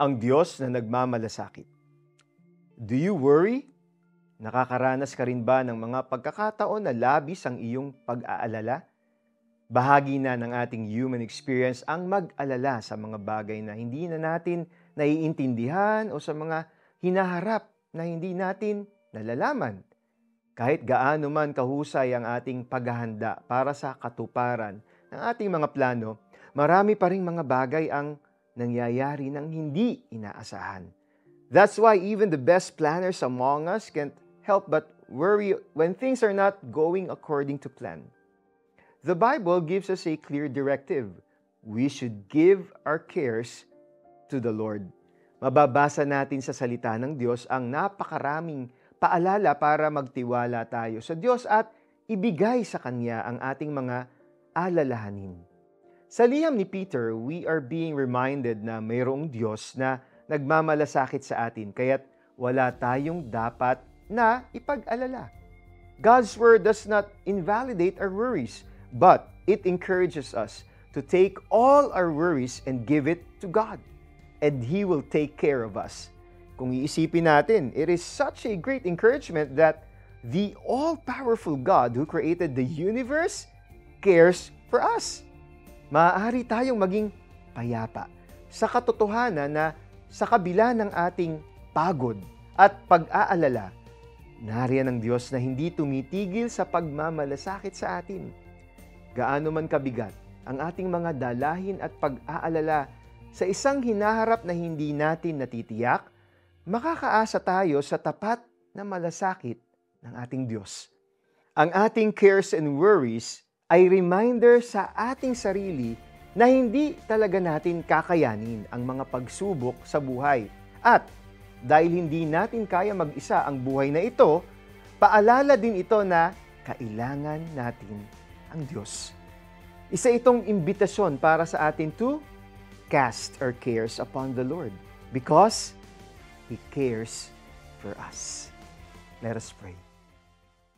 ang Diyos na nagmamalasakit. Do you worry? Nakakaranas ka rin ba ng mga pagkakataon na labis ang iyong pag-aalala? Bahagi na ng ating human experience ang mag-alala sa mga bagay na hindi na natin naiintindihan o sa mga hinaharap na hindi natin nalalaman. Kahit gaano man kahusay ang ating paghahanda para sa katuparan ng ating mga plano, marami pa ring mga bagay ang nangyayari ng hindi inaasahan. That's why even the best planners among us can't help but worry when things are not going according to plan. The Bible gives us a clear directive. We should give our cares to the Lord. Mababasa natin sa salita ng Diyos ang napakaraming paalala para magtiwala tayo sa Diyos at ibigay sa Kanya ang ating mga alalahanin. Sa liham ni Peter, we are being reminded na mayroong Diyos na nagmamalasakit sa atin, kaya't wala tayong dapat na ipag-alala. God's Word does not invalidate our worries, but it encourages us to take all our worries and give it to God, and He will take care of us. Kung iisipin natin, it is such a great encouragement that the all-powerful God who created the universe cares for us. Maaari tayong maging payapa sa katotohanan na sa kabila ng ating pagod at pag-aalala, nariyan ang Diyos na hindi tumitigil sa pagmamalasakit sa atin. Gaano man kabigat ang ating mga dalahin at pag-aalala sa isang hinaharap na hindi natin natitiyak, makakaasa tayo sa tapat na malasakit ng ating Diyos. Ang ating cares and worries ay reminder sa ating sarili na hindi talaga natin kakayanin ang mga pagsubok sa buhay. At dahil hindi natin kaya mag-isa ang buhay na ito, paalala din ito na kailangan natin ang Diyos. Isa itong imbitasyon para sa atin to cast our cares upon the Lord because He cares for us. Let us pray.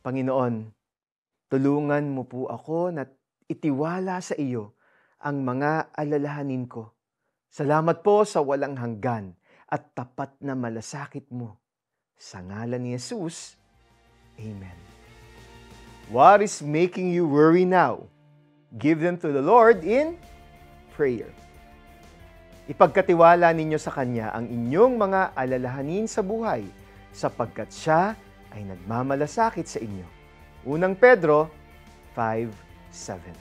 Panginoon, tulungan mo po ako na itiwala sa iyo ang mga alalahanin ko. Salamat po sa walang hanggan at tapat na malasakit mo. Sa ngalan ni Jesus, Amen. What is making you worry now? Give them to the Lord in prayer. Ipagkatiwala ninyo sa Kanya ang inyong mga alalahanin sa buhay sapagkat Siya ay nagmamalasakit sa inyo. Unang Pedro 5:7.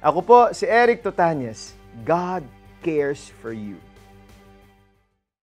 Ako po si Eric Totanyes. God cares for you.